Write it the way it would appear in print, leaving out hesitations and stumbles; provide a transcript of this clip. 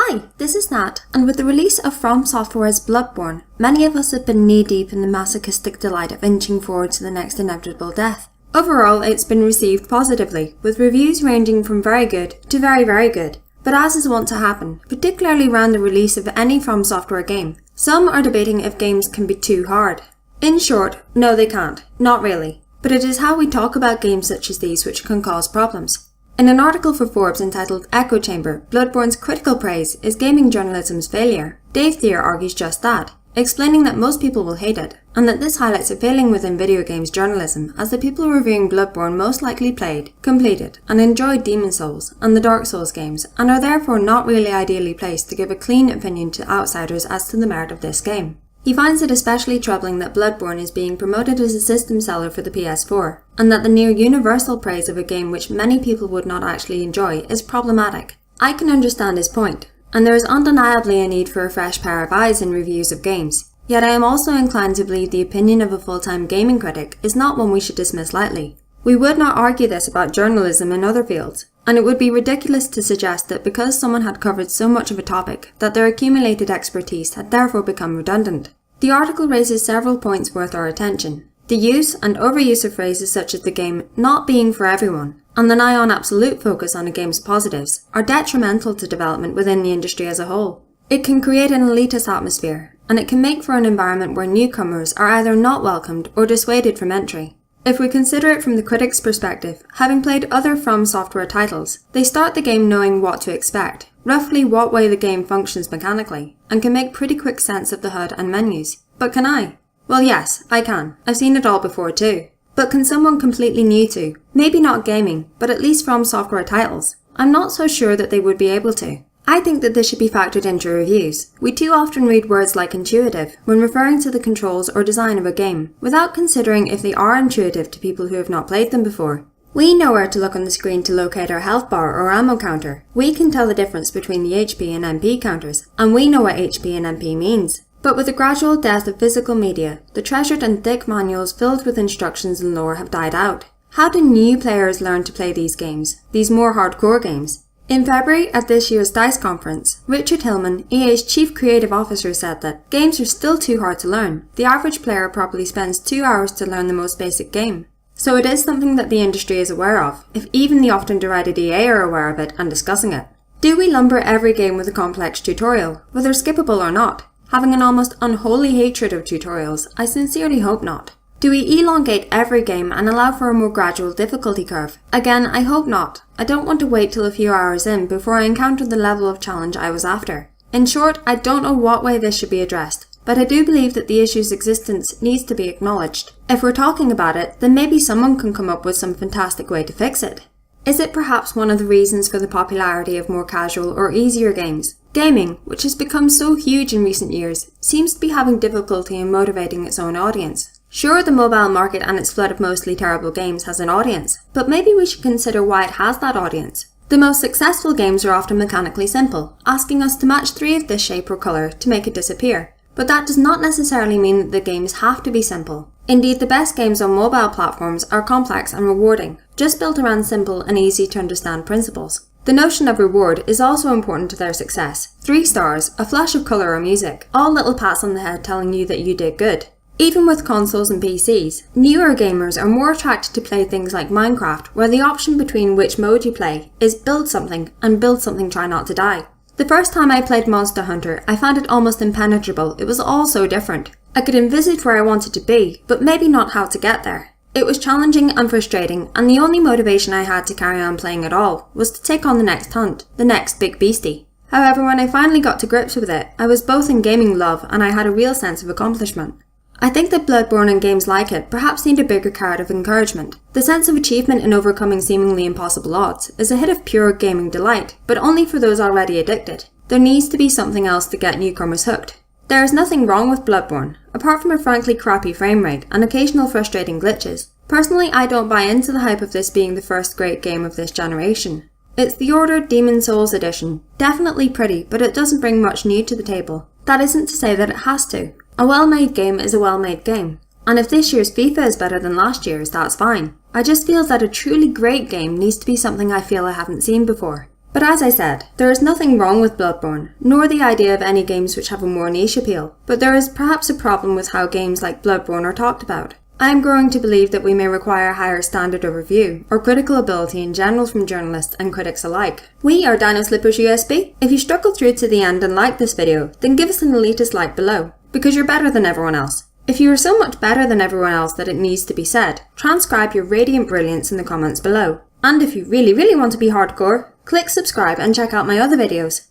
Hi, this is Nat, and with the release of From Software's Bloodborne, many of us have been knee-deep in the masochistic delight of inching forward to the next inevitable death. Overall, it's been received positively, with reviews ranging from very good to very, very good. But as is wont to happen, particularly around the release of any From Software game, some are debating if games can be too hard. In short, no they can't, not really. But it is how we talk about games such as these which can cause problems. In an article for Forbes entitled Echo Chamber, Bloodborne's critical praise is gaming journalism's failure, Dave Thier argues just that, explaining that most people will hate it, and that this highlights a failing within video games journalism, as the people reviewing Bloodborne most likely played, completed, and enjoyed Demon Souls and the Dark Souls games, and are therefore not really ideally placed to give a clean opinion to outsiders as to the merit of this game. He finds it especially troubling that Bloodborne is being promoted as a system seller for the PS4, and that the near universal praise of a game which many people would not actually enjoy is problematic. I can understand his point, and there is undeniably a need for a fresh pair of eyes in reviews of games. Yet I am also inclined to believe the opinion of a full-time gaming critic is not one we should dismiss lightly. We would not argue this about journalism in other fields, and it would be ridiculous to suggest that because someone had covered so much of a topic, that their accumulated expertise had therefore become redundant. The article raises several points worth our attention. The use and overuse of phrases such as the game not being for everyone, and the nigh-on absolute focus on a game's positives, are detrimental to development within the industry as a whole. It can create an elitist atmosphere, and it can make for an environment where newcomers are either not welcomed or dissuaded from entry. If we consider it from the critic's perspective, having played other From Software titles, they start the game knowing what to expect, roughly what way the game functions mechanically, and can make pretty quick sense of the HUD and menus. But can I? Well yes, I can. I've seen it all before too. But can someone completely new to, maybe not gaming, but at least From Software titles? I'm not so sure that they would be able to. I think that this should be factored into reviews. We too often read words like intuitive when referring to the controls or design of a game, without considering if they are intuitive to people who have not played them before. We know where to look on the screen to locate our health bar or ammo counter. We can tell the difference between the HP and MP counters, and we know what HP and MP means. But with the gradual death of physical media, the treasured and thick manuals filled with instructions and lore have died out. How do new players learn to play these games, these more hardcore games? In February, at this year's DICE conference, Richard Hillman, EA's Chief Creative Officer, said that games are still too hard to learn. The average player probably spends 2 hours to learn the most basic game. So it is something that the industry is aware of, if even the often derided EA are aware of it and discussing it. Do we lumber every game with a complex tutorial, whether skippable or not? Having an almost unholy hatred of tutorials, I sincerely hope not. Do we elongate every game and allow for a more gradual difficulty curve? Again, I hope not. I don't want to wait till a few hours in before I encounter the level of challenge I was after. In short, I don't know what way this should be addressed, but I do believe that the issue's existence needs to be acknowledged. If we're talking about it, then maybe someone can come up with some fantastic way to fix it. Is it perhaps one of the reasons for the popularity of more casual or easier games? Gaming, which has become so huge in recent years, seems to be having difficulty in motivating its own audience. Sure, the mobile market and its flood of mostly terrible games has an audience, but maybe we should consider why it has that audience. The most successful games are often mechanically simple, asking us to match 3 of this shape or colour to make it disappear. But that does not necessarily mean that the games have to be simple. Indeed, the best games on mobile platforms are complex and rewarding, just built around simple and easy to understand principles. The notion of reward is also important to their success. 3 stars, a flash of colour or music, all little pats on the head telling you that you did good. Even with consoles and PCs, newer gamers are more attracted to play things like Minecraft, where the option between which mode you play is build something and build something try not to die. The first time I played Monster Hunter, I found it almost impenetrable. It was all so different. I could envisage where I wanted to be, but maybe not how to get there. It was challenging and frustrating, and the only motivation I had to carry on playing at all was to take on the next hunt, the next big beastie. However, when I finally got to grips with it, I was both in gaming love and I had a real sense of accomplishment. I think that Bloodborne and games like it perhaps need a bigger carrot of encouragement. The sense of achievement in overcoming seemingly impossible odds is a hit of pure gaming delight, but only for those already addicted. There needs to be something else to get newcomers hooked. There is nothing wrong with Bloodborne, apart from a frankly crappy frame rate and occasional frustrating glitches. Personally, I don't buy into the hype of this being the first great game of this generation. It's the ordered Demon Souls edition. Definitely pretty, but it doesn't bring much new to the table. That isn't to say that it has to. A well-made game is a well-made game. And if this year's FIFA is better than last year's, that's fine. I just feel that a truly great game needs to be something I feel I haven't seen before. But as I said, there is nothing wrong with Bloodborne, nor the idea of any games which have a more niche appeal, but there is perhaps a problem with how games like Bloodborne are talked about. I am growing to believe that we may require a higher standard of review, or critical ability in general from journalists and critics alike. We are Dinoslippers USB. If you struggled through to the end and liked this video, then give us an elitist like below, because you're better than everyone else. If you are so much better than everyone else that it needs to be said, transcribe your radiant brilliance in the comments below. And if you really want to be hardcore, click subscribe and check out my other videos.